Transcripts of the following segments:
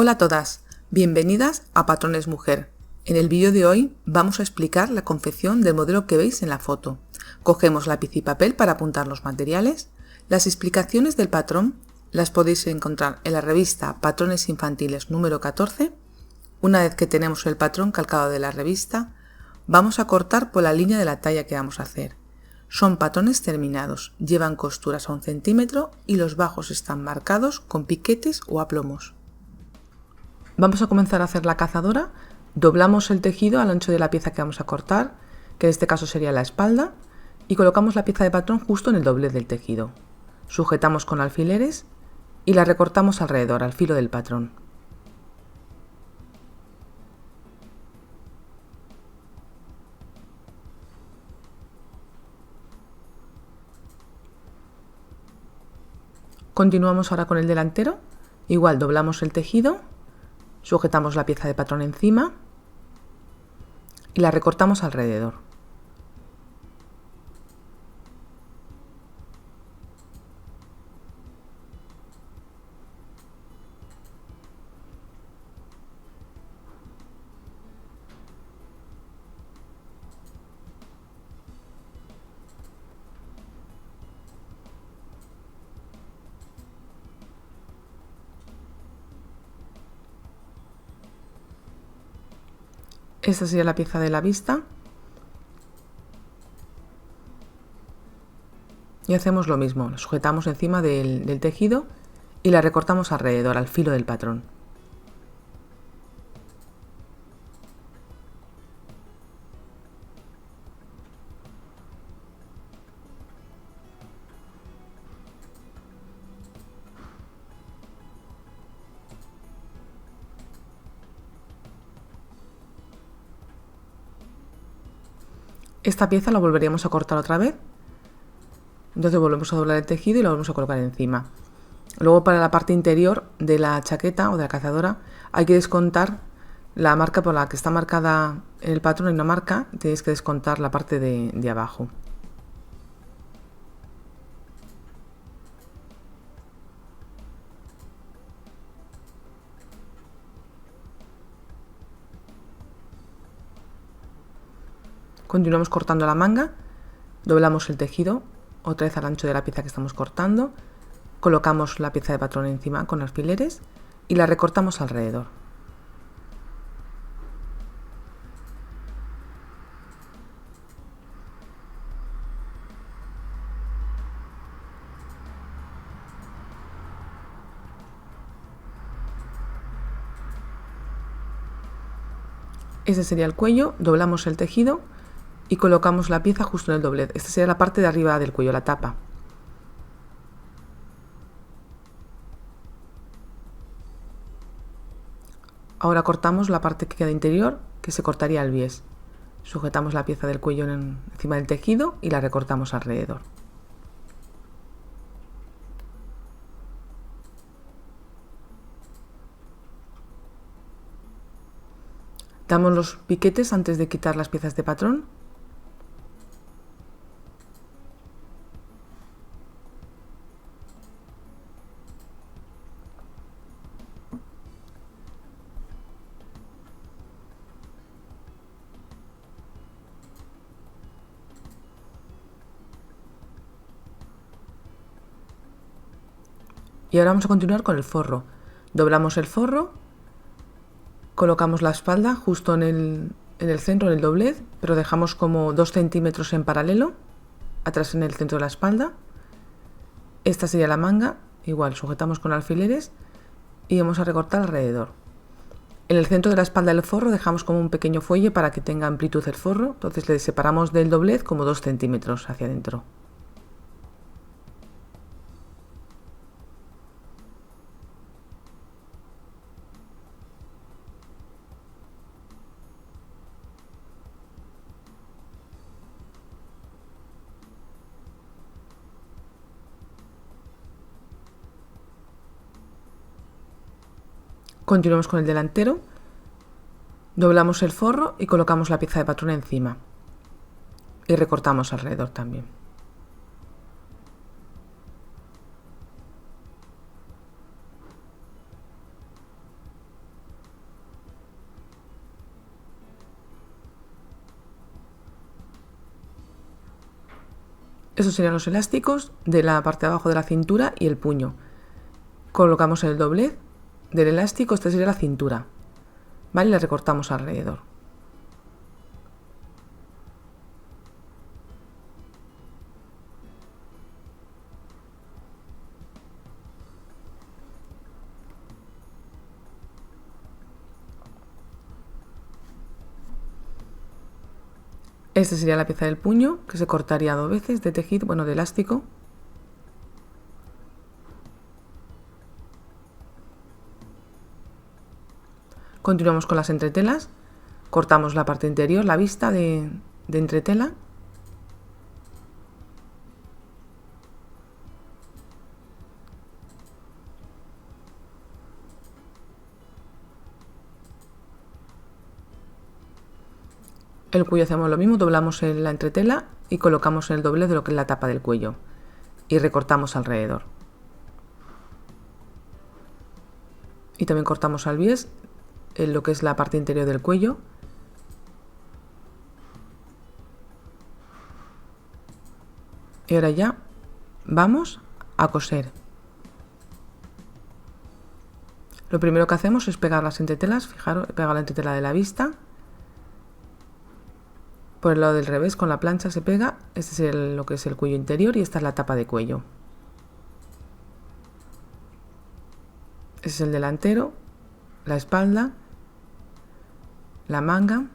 Hola a todas, bienvenidas a Patrones Mujer. En el vídeo de hoy vamos a explicar la confección del modelo que veis en la foto. Cogemos lápiz y papel para apuntar los materiales. Las explicaciones del patrón las podéis encontrar en la revista Patrones Infantiles número 14. Una vez que tenemos el patrón calcado de la revista, vamos a cortar por la línea de la talla que vamos a hacer. Son patrones terminados, llevan costuras a 1 centímetro y los bajos están marcados con piquetes o aplomos. Vamos a comenzar a hacer la cazadora. Doblamos el tejido al ancho de la pieza que vamos a cortar, que en este caso sería la espalda, y colocamos la pieza de patrón justo en el doblez del tejido. Sujetamos con alfileres y la recortamos alrededor, al filo del patrón. Continuamos ahora con el delantero. Igual doblamos el tejido, sujetamos la pieza de patrón encima y la recortamos alrededor. Esta sería la pieza de la vista. Y hacemos lo mismo, la sujetamos encima del tejido y la recortamos alrededor, al filo del patrón. Esta pieza la volveríamos a cortar otra vez. Entonces volvemos a doblar el tejido y lo volvemos a colocar encima. Luego, para la parte interior de la chaqueta o de la cazadora, hay que descontar la marca por la que está marcada en el patrón. Hay una marca, tenéis que descontar la parte de abajo. Continuamos cortando la manga, doblamos el tejido, otra vez al ancho de la pieza que estamos cortando, colocamos la pieza de patrón encima con alfileres y la recortamos alrededor. Ese sería el cuello, doblamos el tejido y colocamos la pieza justo en el doblez. Esta sería la parte de arriba del cuello, la tapa. Ahora cortamos la parte que queda interior, que se cortaría al bies. Sujetamos la pieza del cuello encima del tejido y la recortamos alrededor. Damos los piquetes antes de quitar las piezas de patrón. Y ahora vamos a continuar con el forro. Doblamos el forro, colocamos la espalda justo en el centro, en el doblez, pero dejamos como 2 centímetros en paralelo, atrás en el centro de la espalda. Esta sería la manga, igual sujetamos con alfileres y vamos a recortar alrededor. En el centro de la espalda del forro dejamos como un pequeño fuelle para que tenga amplitud el forro, entonces le separamos del doblez como 2 centímetros hacia adentro. Continuamos con el delantero, doblamos el forro y colocamos la pieza de patrón encima y recortamos alrededor también. Estos serían los elásticos de la parte de abajo de la cintura y el puño. Colocamos el doblez del elástico, esta sería la cintura, ¿vale? Y le recortamos alrededor. Esta sería la pieza del puño, que se cortaría 2 veces de tejido, bueno, de elástico. Continuamos con las entretelas. Cortamos la parte interior, la vista de entretela. El cuello hacemos lo mismo, doblamos la entretela y colocamos el doblez de lo que es la tapa del cuello y recortamos alrededor. Y también cortamos al bies en lo que es la parte interior del cuello. Y ahora ya vamos a coser. Lo primero que hacemos es pegar las entretelas, fijaros, he pegado la entretela de la vista. Por el lado del revés con la plancha se pega, este es lo que es el cuello interior y esta es la tapa de cuello. Este es el delantero, la espalda, la manga,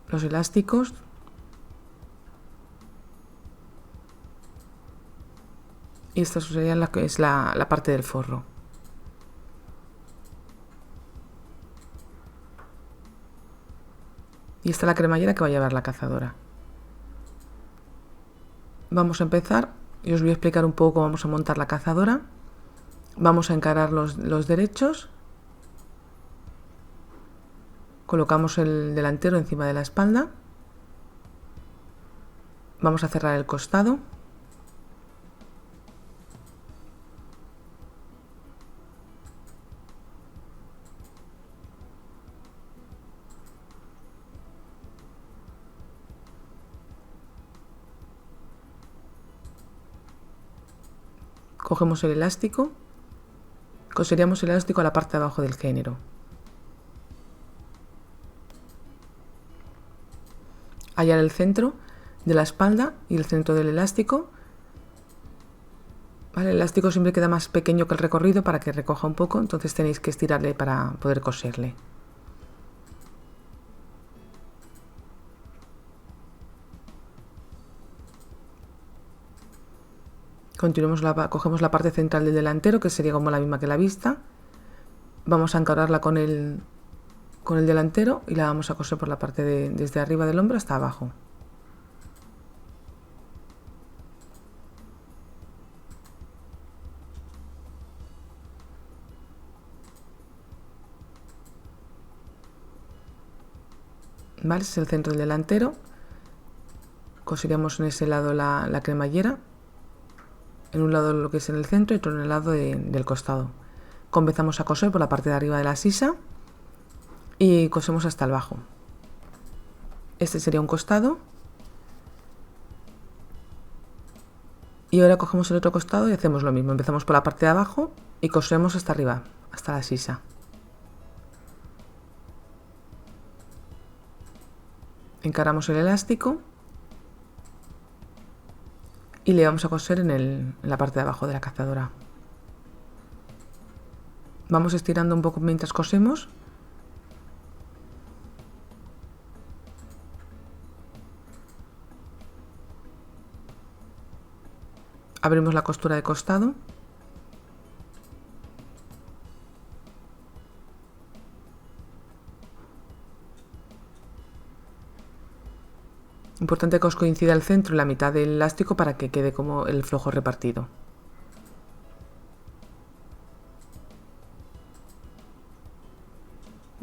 los elásticos, y esta sería la que es la parte del forro. Y esta es la cremallera que va a llevar la cazadora. Vamos a empezar y os voy a explicar un poco cómo vamos a montar la cazadora. Vamos a encarar los derechos. Colocamos el delantero encima de la espalda. Vamos a cerrar el costado. Cogemos el elástico, coseríamos el elástico a la parte de abajo del género. Hallar el centro de la espalda y el centro del elástico. ¿Vale? El elástico siempre queda más pequeño que el recorrido para que recoja un poco, entonces tenéis que estirarle para poder coserle. Continuamos, cogemos la parte central del delantero, que sería como la misma que la vista. Vamos a encararla con el delantero y la vamos a coser por la parte desde arriba del hombro hasta abajo. ¿Vale? Ese es el centro del delantero. Coseríamos en ese lado la cremallera. En un lado lo que es en el centro y otro en el lado del costado. Comenzamos a coser por la parte de arriba de la sisa y cosemos hasta el bajo. Este sería un costado. Y ahora cogemos el otro costado y hacemos lo mismo. Empezamos por la parte de abajo y cosemos hasta arriba, hasta la sisa. Encaramos el elástico y le vamos a coser en la parte de abajo de la cazadora. Vamos estirando un poco mientras cosemos. Abrimos la costura de costado. Importante que os coincida el centro y la mitad del elástico para que quede como el flojo repartido.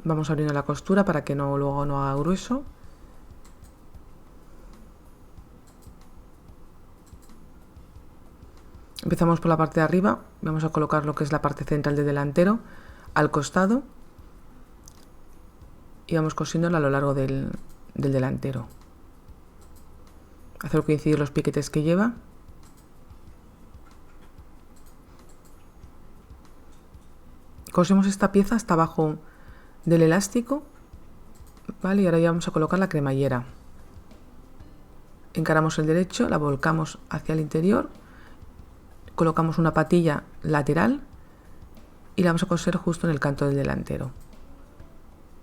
Vamos abriendo la costura para que luego no haga grueso. Empezamos por la parte de arriba, vamos a colocar lo que es la parte central del delantero al costado y vamos cosiéndola a lo largo del del delantero. Hacer coincidir los piquetes que lleva. Cosemos esta pieza hasta abajo del elástico, ¿vale? Y ahora ya vamos a colocar la cremallera. Encaramos el derecho, la volcamos hacia el interior, colocamos una patilla lateral y la vamos a coser justo en el canto del delantero.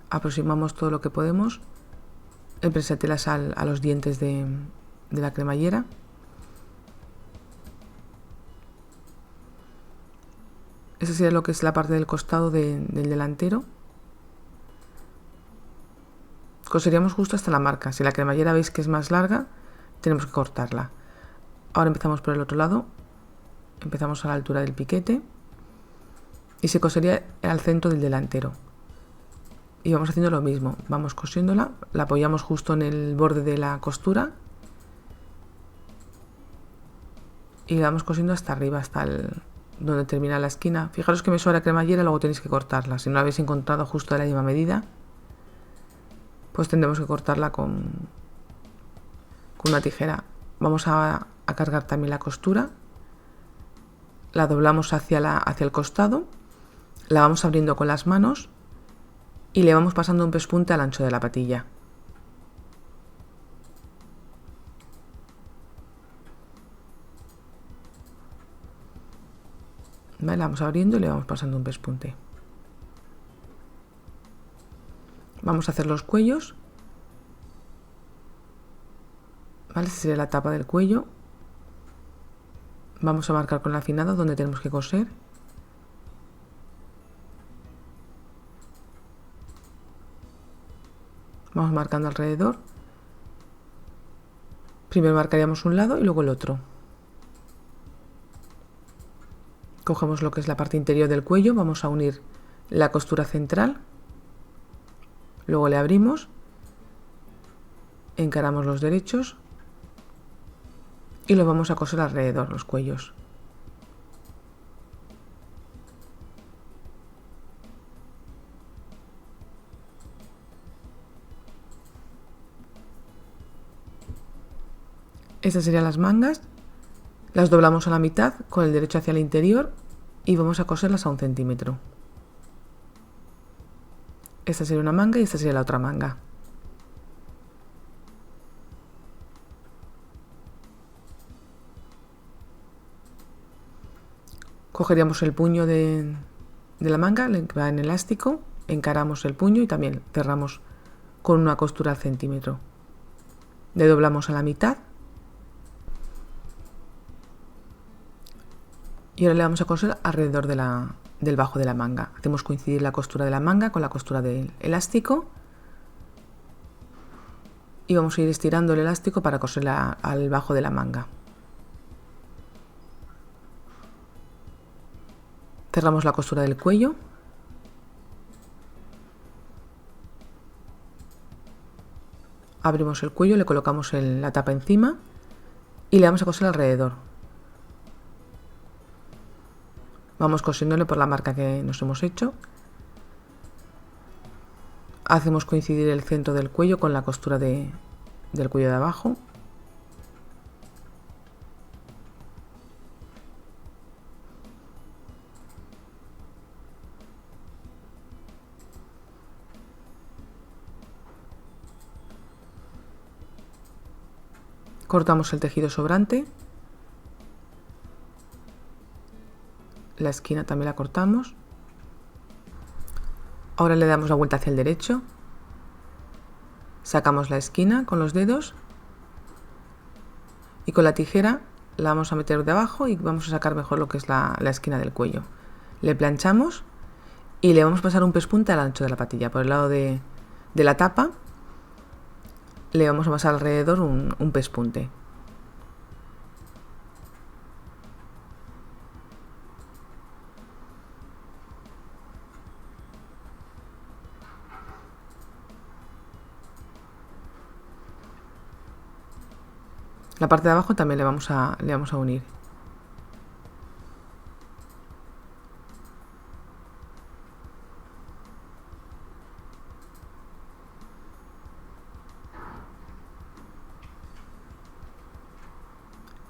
Aproximamos todo lo que podemos el presatelas a los dientes de la cremallera. Esa sería lo que es la parte del costado del delantero. Coseríamos justo hasta la marca. Si la cremallera veis que es más larga, tenemos que cortarla. Ahora empezamos por el otro lado. Empezamos a la altura del piquete y se cosería al centro del delantero. Y vamos haciendo lo mismo. Vamos cosiéndola, la apoyamos justo en el borde de la costura y la vamos cosiendo hasta arriba, hasta donde termina la esquina. Fijaros que me sobra cremallera, luego tenéis que cortarla. Si no la habéis encontrado justo de la misma medida, pues tendremos que cortarla con una tijera. Vamos a cargar también la costura, la doblamos hacia el costado, la vamos abriendo con las manos y le vamos pasando un pespunte al ancho de la patilla. ¿Vale? La vamos abriendo y le vamos pasando un pespunte. Vamos a hacer los cuellos. ¿Vale? Esta sería la tapa del cuello. Vamos a marcar con la afinada donde tenemos que coser. Vamos marcando alrededor. Primero marcaríamos un lado y luego el otro. Cogemos lo que es la parte interior del cuello, vamos a unir la costura central, luego le abrimos, encaramos los derechos y los vamos a coser alrededor, los cuellos. Estas serían las mangas, las doblamos a la mitad con el derecho hacia el interior y vamos a coserlas a 1 centímetro. Esta sería una manga y esta sería la otra manga. Cogeríamos el puño de la manga, que va en elástico, encaramos el puño y también cerramos con una costura al centímetro. Le doblamos a la mitad y ahora le vamos a coser alrededor del bajo de la manga. Hacemos coincidir la costura de la manga con la costura del elástico y vamos a ir estirando el elástico para coserla al bajo de la manga. Cerramos la costura del cuello. Abrimos el cuello, le colocamos la tapa encima y le vamos a coser alrededor. Vamos cosiéndole por la marca que nos hemos hecho. Hacemos coincidir el centro del cuello con la costura del cuello de abajo. Cortamos el tejido sobrante. La esquina también la cortamos. Ahora le damos la vuelta hacia el derecho. Sacamos la esquina con los dedos y con la tijera la vamos a meter de abajo y vamos a sacar mejor lo que es la esquina del cuello. Le planchamos y le vamos a pasar un pespunte al ancho de la patilla. Por el lado de la tapa le vamos a pasar alrededor un pespunte. La parte de abajo también le vamos a unir.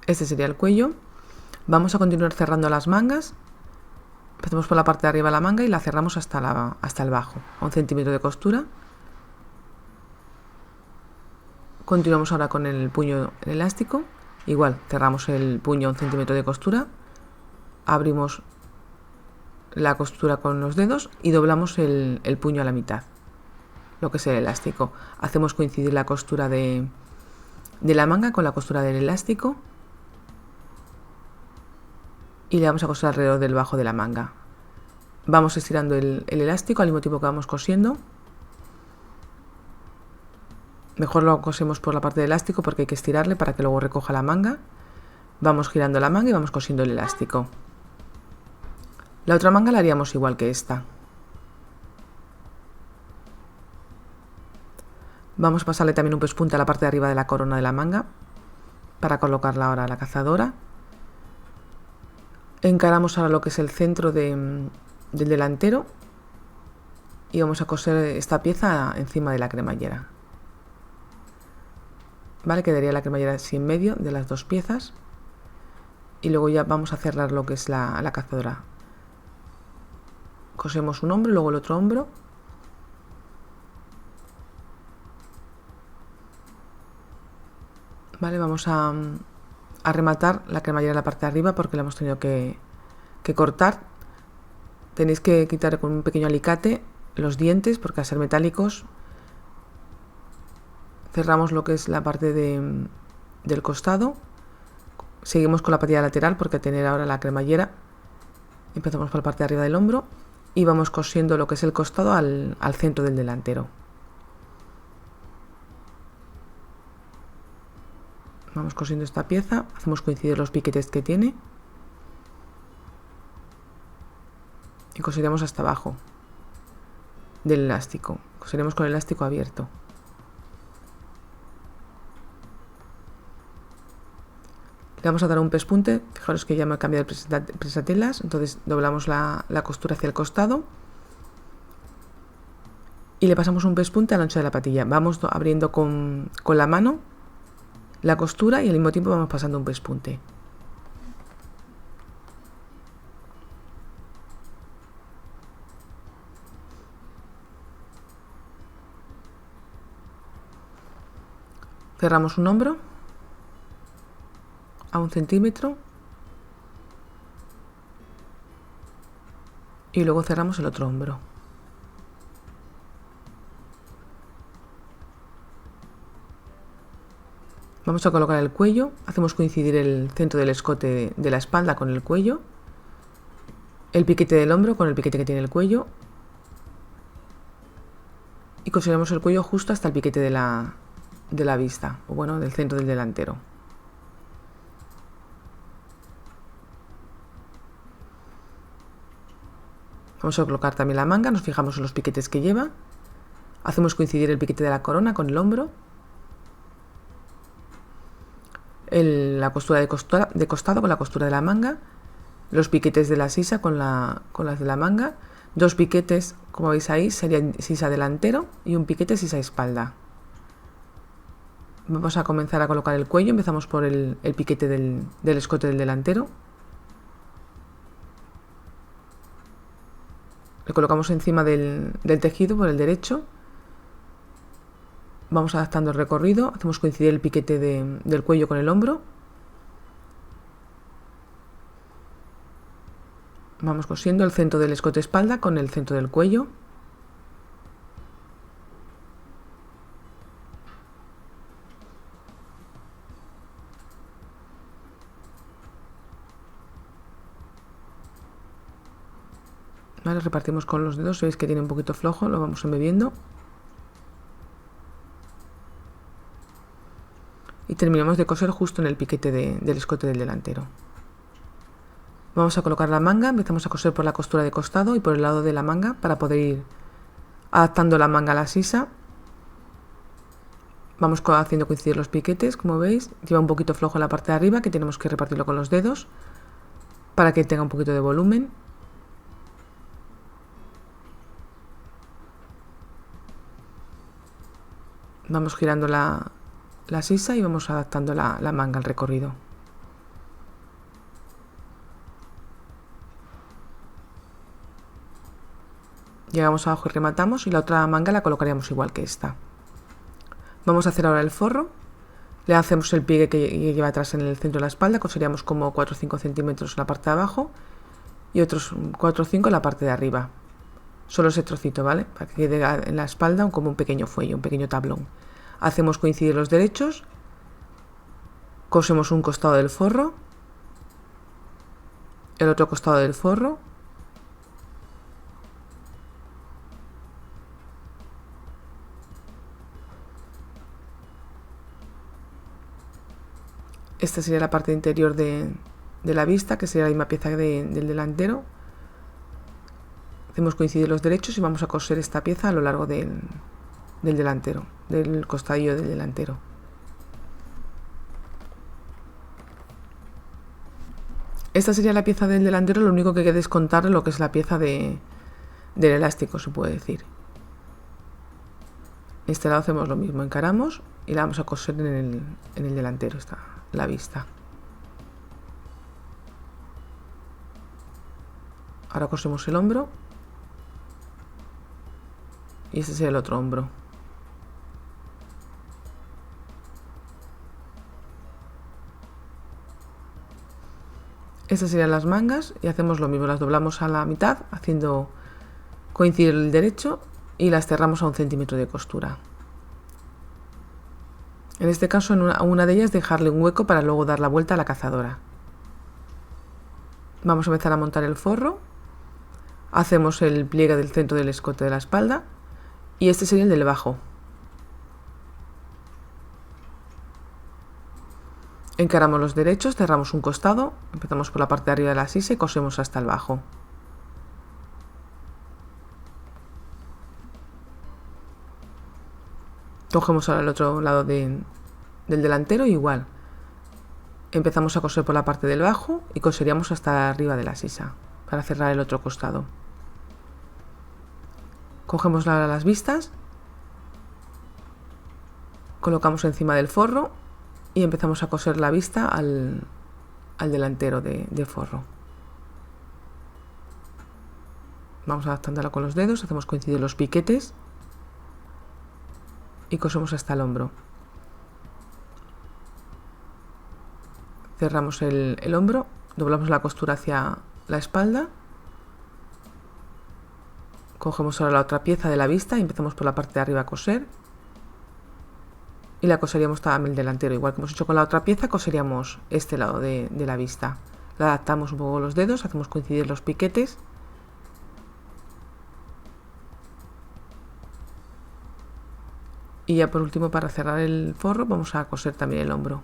Este sería el cuello. Vamos a continuar cerrando las mangas. Empezamos por la parte de arriba de la manga y la cerramos hasta el bajo, a 1 centímetro de costura. Continuamos ahora con el puño elástico. Igual, cerramos el puño a 1 centímetro de costura. Abrimos la costura con los dedos y doblamos el puño a la mitad, lo que es el elástico. Hacemos coincidir la costura de la manga con la costura del elástico y le vamos a coser alrededor del bajo de la manga. Vamos estirando el elástico al mismo tiempo que vamos cosiendo. Mejor lo cosemos por la parte del elástico porque hay que estirarle para que luego recoja la manga. Vamos girando la manga y vamos cosiendo el elástico. La otra manga la haríamos igual que esta. Vamos a pasarle también un pespunte a la parte de arriba de la corona de la manga para colocarla ahora a la cazadora. Encaramos ahora lo que es el centro del delantero y vamos a coser esta pieza encima de la cremallera. Vale, quedaría la cremallera así en medio de las dos piezas y luego ya vamos a cerrar lo que es la cazadora. Cosemos un hombro y luego el otro hombro. Vale, vamos a rematar la cremallera en la parte de arriba porque la hemos tenido que cortar. Tenéis que quitar con un pequeño alicate los dientes porque al ser metálicos. Cerramos lo que es la parte del costado. Seguimos con la patilla lateral porque al tener ahora la cremallera empezamos por la parte de arriba del hombro y vamos cosiendo lo que es el costado al centro del delantero. Vamos cosiendo esta pieza, hacemos coincidir los piquetes que tiene y coseremos hasta abajo del elástico. Coseremos con el elástico abierto. Le vamos a dar un pespunte, fijaros que ya me ha cambiado el presatelas, entonces doblamos la costura hacia el costado y le pasamos un pespunte al ancho de la patilla. Vamos abriendo con la mano la costura y al mismo tiempo vamos pasando un pespunte. Cerramos un hombro a 1 centímetro y luego cerramos el otro hombro. Vamos a colocar el cuello, hacemos coincidir el centro del escote de la espalda con el cuello, el piquete del hombro con el piquete que tiene el cuello y coseremos el cuello justo hasta el piquete de la vista, o bueno, del centro del delantero. Vamos a colocar también la manga, nos fijamos en los piquetes que lleva, hacemos coincidir el piquete de la corona con el hombro, la costura de costado con la costura de la manga, los piquetes de la sisa con las de la manga, dos piquetes, como veis ahí, serían sisa delantero y un piquete sisa espalda. Vamos a comenzar a colocar el cuello, empezamos por el piquete del escote del delantero. Le colocamos encima del tejido por el derecho. Vamos adaptando el recorrido, hacemos coincidir el piquete del cuello con el hombro. Vamos cosiendo el centro del escote espalda con el centro del cuello. Vale, repartimos con los dedos, veis que tiene un poquito flojo, lo vamos embebiendo. Y terminamos de coser justo en el piquete del escote del delantero. Vamos a colocar la manga, empezamos a coser por la costura de costado y por el lado de la manga para poder ir adaptando la manga a la sisa. Vamos haciendo coincidir los piquetes, como veis, lleva un poquito flojo en la parte de arriba que tenemos que repartirlo con los dedos para que tenga un poquito de volumen. Vamos girando la sisa y vamos adaptando la manga al recorrido. Llegamos abajo y rematamos, y la otra manga la colocaríamos igual que esta. Vamos a hacer ahora el forro. Le hacemos el pliegue que lleva atrás en el centro de la espalda, coseríamos como 4 o 5 centímetros en la parte de abajo y otros 4 o 5 en la parte de arriba. Solo ese trocito, ¿vale? Para que quede en la espalda como un pequeño fuelle, un pequeño tablón. Hacemos coincidir los derechos, cosemos un costado del forro, el otro costado del forro, esta sería la parte interior de la vista, que sería la misma pieza del delantero. Hacemos coincidir los derechos y vamos a coser esta pieza a lo largo del delantero, del costadillo del delantero. Esta sería la pieza del delantero, lo único que hay que descontar es lo que es la pieza del elástico, se puede decir. En este lado hacemos lo mismo, encaramos y la vamos a coser en el delantero, está la vista. Ahora cosemos el hombro y este sería el otro hombro. Estas serían las mangas y hacemos lo mismo, las doblamos a la mitad haciendo coincidir el derecho y las cerramos a 1 centímetro de costura. En este caso a una de ellas dejarle un hueco para luego dar la vuelta a la cazadora. Vamos a empezar a montar el forro, hacemos el pliegue del centro del escote de la espalda y este sería el del bajo. Encaramos los derechos, cerramos un costado, empezamos por la parte de arriba de la sisa y cosemos hasta el bajo. Cogemos ahora el otro lado del delantero, igual. Empezamos a coser por la parte del bajo y coseríamos hasta arriba de la sisa para cerrar el otro costado. Cogemos ahora las vistas, colocamos encima del forro y empezamos a coser la vista al delantero de forro. Vamos adaptándola con los dedos, hacemos coincidir los piquetes y cosemos hasta el hombro. Cerramos el hombro, doblamos la costura hacia la espalda, cogemos ahora la otra pieza de la vista y empezamos por la parte de arriba a coser y la coseríamos también el delantero, igual que hemos hecho con la otra pieza, coseríamos este lado de la vista. La adaptamos un poco los dedos, hacemos coincidir los piquetes y ya por último, para cerrar el forro, vamos a coser también el hombro.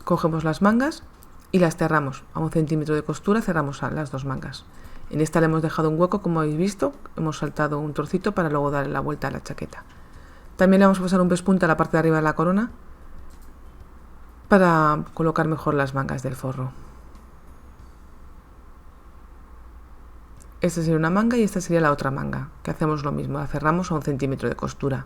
Cogemos las mangas y las cerramos a 1 centímetro de costura, cerramos a las dos mangas. En esta le hemos dejado un hueco, como habéis visto, hemos saltado un trocito para luego darle la vuelta a la chaqueta. También le vamos a pasar un pespunte a la parte de arriba de la corona para colocar mejor las mangas del forro. Esta sería una manga y esta sería la otra manga, que hacemos lo mismo, la cerramos a 1 centímetro de costura.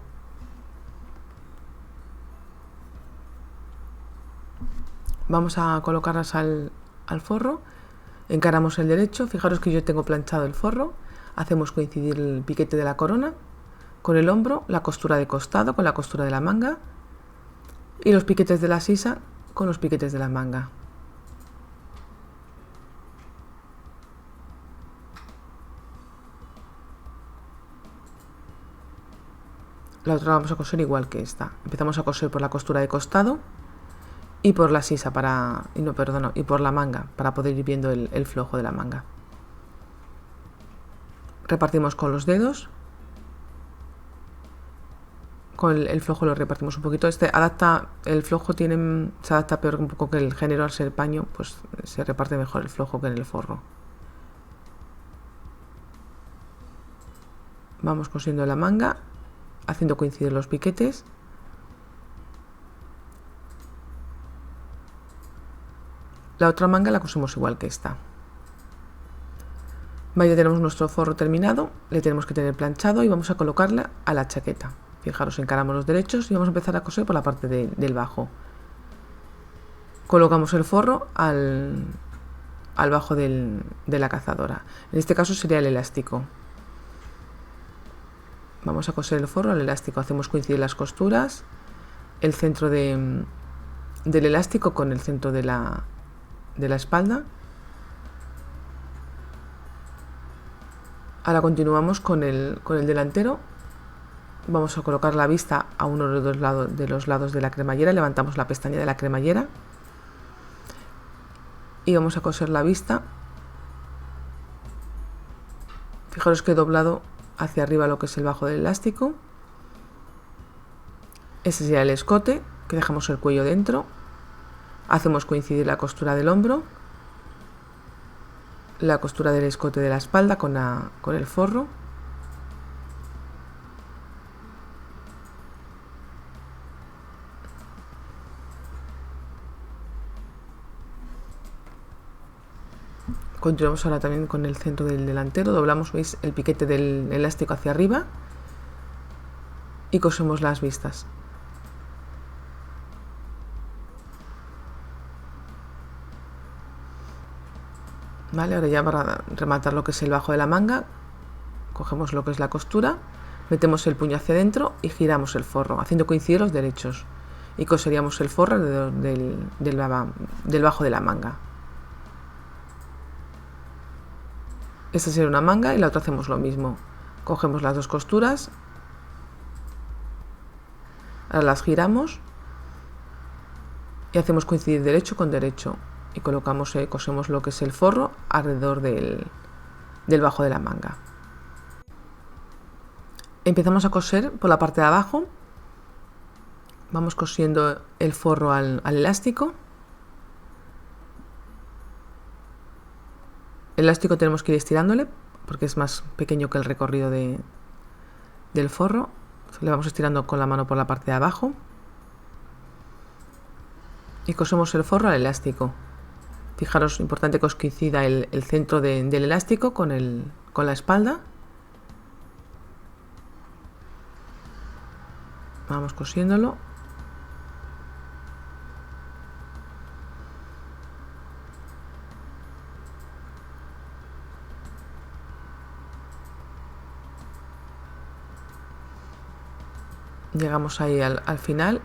Vamos a colocarlas al forro, encaramos el derecho, fijaros que yo tengo planchado el forro, hacemos coincidir el piquete de la corona con el hombro, la costura de costado con la costura de la manga y los piquetes de la sisa con los piquetes de la manga. La otra la vamos a coser igual que esta. Empezamos a coser por la costura de costado y por la sisa y por la manga para poder ir viendo el flojo de la manga. Repartimos con los dedos, con el flojo lo repartimos un poquito. El flojo se adapta peor un poco que el género, al ser paño, pues se reparte mejor el flojo que en el forro. Vamos cosiendo la manga, haciendo coincidir los piquetes. La otra manga la cosemos igual que esta. Ya tenemos nuestro forro terminado, le tenemos que tener planchado y vamos a colocarla a la chaqueta. Fijaros, encaramos los derechos y vamos a empezar a coser por la parte del bajo. Colocamos el forro a al bajo de la cazadora. En este caso sería el elástico. Vamos a coser el forro al elástico, hacemos coincidir las costuras, el centro del elástico con el centro de la espalda. Ahora continuamos con el delantero. Vamos a colocar la vista a uno de los lados de la cremallera, levantamos la pestaña de la cremallera y vamos a coser la vista. Fijaros que he doblado hacia arriba lo que es el bajo del elástico. Este sería el escote, que dejamos el cuello dentro. Hacemos coincidir la costura del hombro, la costura del escote de la espalda con el forro. Continuamos ahora también con el centro del delantero, doblamos, veis, el piquete del elástico hacia arriba y cosemos las vistas. Vale, ahora ya para rematar lo que es el bajo de la manga, cogemos lo que es la costura, metemos el puño hacia adentro y giramos el forro, haciendo coincidir los derechos, y coseríamos el forro alrededor del bajo de la manga. Esta sería una manga y la otra hacemos lo mismo. Cogemos las dos costuras, ahora las giramos y hacemos coincidir derecho con derecho y colocamos, cosemos lo que es el forro alrededor del bajo de la manga. Empezamos a coser por la parte de abajo, vamos cosiendo el forro al elástico. El elástico tenemos que ir estirándole porque es más pequeño que el recorrido del forro. Le vamos estirando con la mano por la parte de abajo y cosemos el forro al elástico. Fijaros, importante que os coincida el centro del elástico con la espalda. Vamos cosiéndolo. Llegamos ahí al final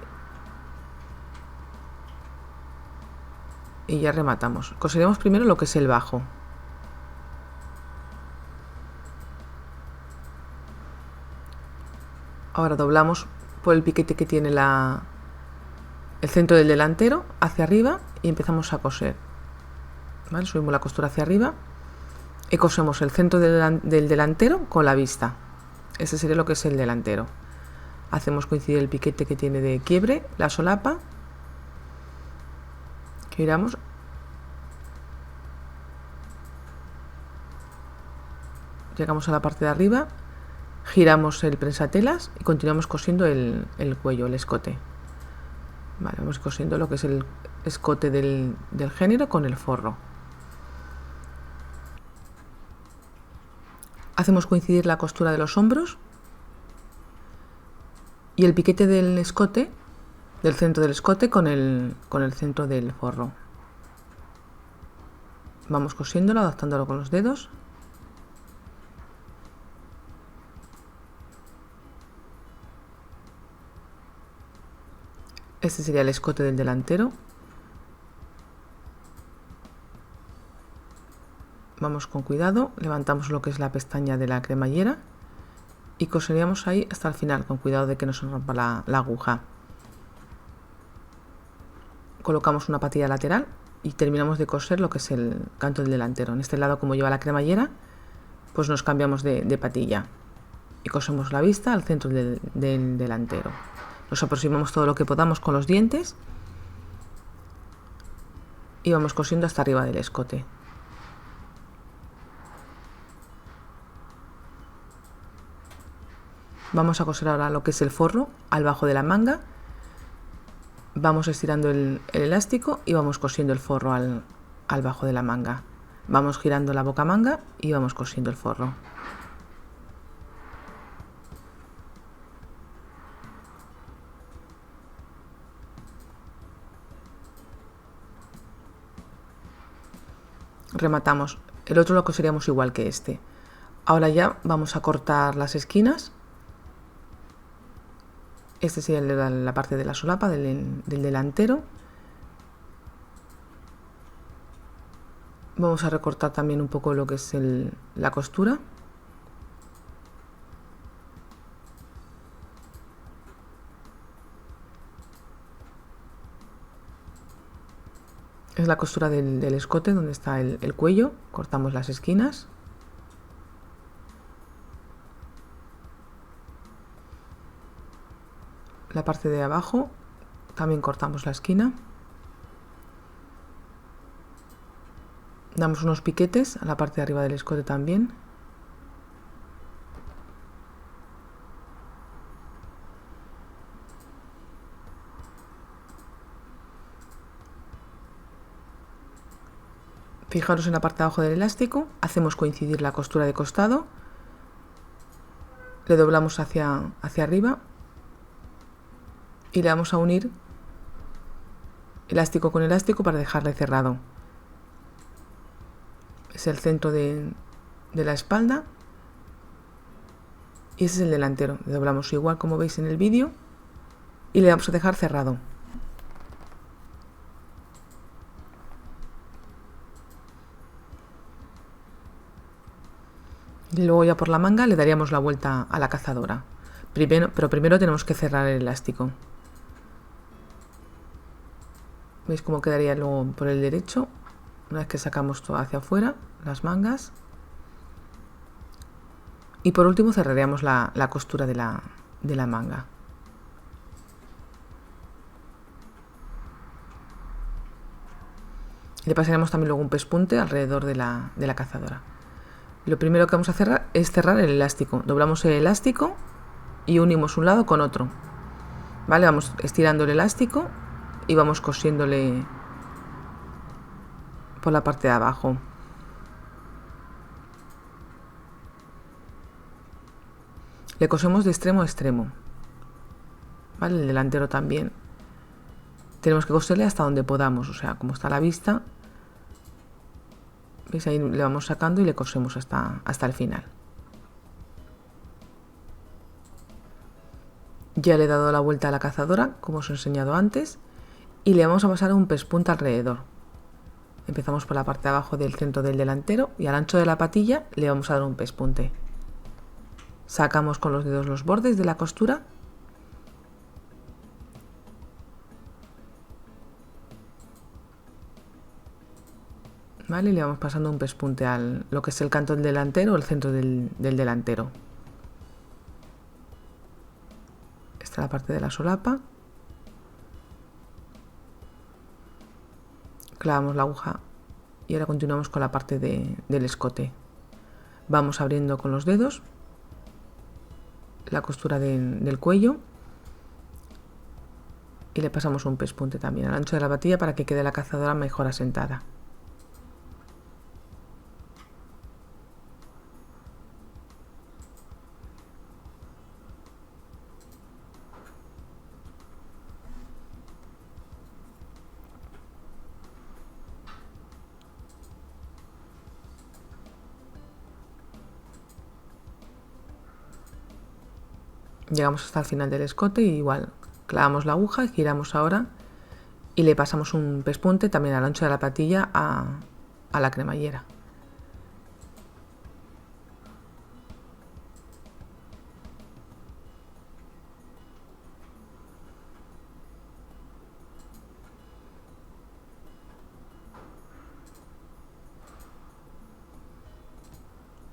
y ya rematamos. Coseremos primero lo que es el bajo. Ahora doblamos por el piquete que tiene el centro del delantero hacia arriba y empezamos a coser. ¿Vale? Subimos la costura hacia arriba y cosemos el centro del delantero con la vista. Ese sería lo que es el delantero. Hacemos coincidir el piquete que tiene de quiebre, la solapa, giramos, llegamos a la parte de arriba, giramos el prensatelas y continuamos cosiendo el cuello, el escote. Vale, vamos cosiendo lo que es el escote del género con el forro. Hacemos coincidir la costura de los hombros y el piquete del escote, del centro del escote con el centro del forro. Vamos cosiéndolo, adaptándolo con los dedos. Este sería el escote del delantero. Vamos con cuidado, levantamos lo que es la pestaña de la cremallera y coseríamos ahí hasta el final, con cuidado de que no se rompa la aguja. Colocamos una patilla lateral y terminamos de coser lo que es el canto del delantero. En este lado, como lleva la cremallera, pues nos cambiamos de patilla y cosemos la vista al centro del delantero. Nos aproximamos todo lo que podamos con los dientes y vamos cosiendo hasta arriba del escote. Vamos a coser ahora lo que es el forro al bajo de la manga. Vamos estirando el elástico y vamos cosiendo el forro al bajo de la manga. Vamos girando la boca manga y vamos cosiendo el forro. rematamos. El otro lo coseríamos igual que este. Ahora ya vamos a cortar las esquinas. Este sería la parte de la solapa del delantero. Vamos a recortar también un poco lo que es la costura. Es la costura del escote donde está el cuello. Cortamos las esquinas. La parte de abajo también cortamos la esquina. Damos unos piquetes a la parte de arriba del escote también. Fijaros en la parte de abajo del elástico, hacemos coincidir la costura de costado, le doblamos hacia arriba y le vamos a unir elástico con elástico para dejarle cerrado. Es el centro de la espalda y ese es el delantero. Le doblamos igual como veis en el vídeo y le vamos a dejar cerrado. Y luego ya por la manga le daríamos la vuelta a la cazadora. Pero primero tenemos que cerrar el elástico. ¿Veis cómo quedaría luego por el derecho? Una vez que sacamos todo hacia afuera, las mangas. Y por último cerraríamos la costura de la manga. Le pasaremos también luego un pespunte alrededor de la cazadora. Lo primero que vamos a hacer es cerrar el elástico. Doblamos el elástico y unimos un lado con otro. ¿Vale? Vamos estirando el elástico y vamos cosiéndole por la parte de abajo. Le cosemos de extremo a extremo. ¿Vale? El delantero también. Tenemos que coserle hasta donde podamos, o sea, como está a la vista. ¿Veis? Ahí le vamos sacando y le cosemos hasta el final. Ya le he dado la vuelta a la cazadora, como os he enseñado antes, y le vamos a pasar un pespunte alrededor. Empezamos por la parte de abajo del centro del delantero y al ancho de la patilla le vamos a dar un pespunte. Sacamos con los dedos los bordes de la costura. ¿Vale? Y le vamos pasando un pespunte al lo que es el canto del delantero o el centro del delantero. Esta es la parte de la solapa. Clavamos la aguja y ahora continuamos con la parte del escote. Vamos abriendo con los dedos la costura del cuello y le pasamos un pespunte también al ancho de la patilla para que quede la cazadora mejor asentada. Llegamos hasta el final del escote y igual clavamos la aguja, giramos ahora y le pasamos un pespunte también al ancho de la patilla a la cremallera.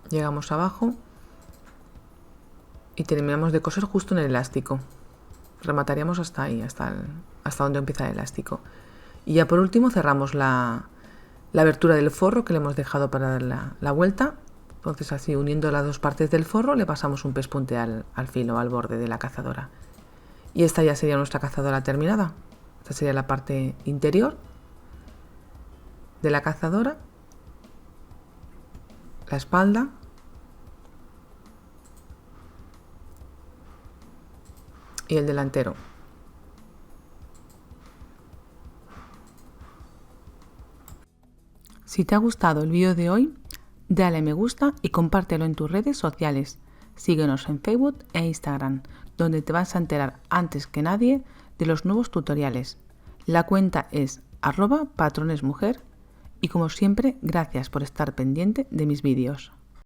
Llegamos abajo y terminamos de coser justo en el elástico. Remataríamos hasta ahí, hasta donde empieza el elástico. Y ya por último cerramos la abertura del forro que le hemos dejado para dar la vuelta. Entonces así uniendo las dos partes del forro le pasamos un pespunte al filo, al borde de la cazadora. Y esta ya sería nuestra cazadora terminada. Esta sería la parte interior de la cazadora, la espalda y el delantero. Si te ha gustado el vídeo de hoy, dale a me gusta y compártelo en tus redes sociales. Síguenos en Facebook e Instagram, donde te vas a enterar antes que nadie de los nuevos tutoriales. La cuenta es @patronesmujer y como siempre, gracias por estar pendiente de mis vídeos.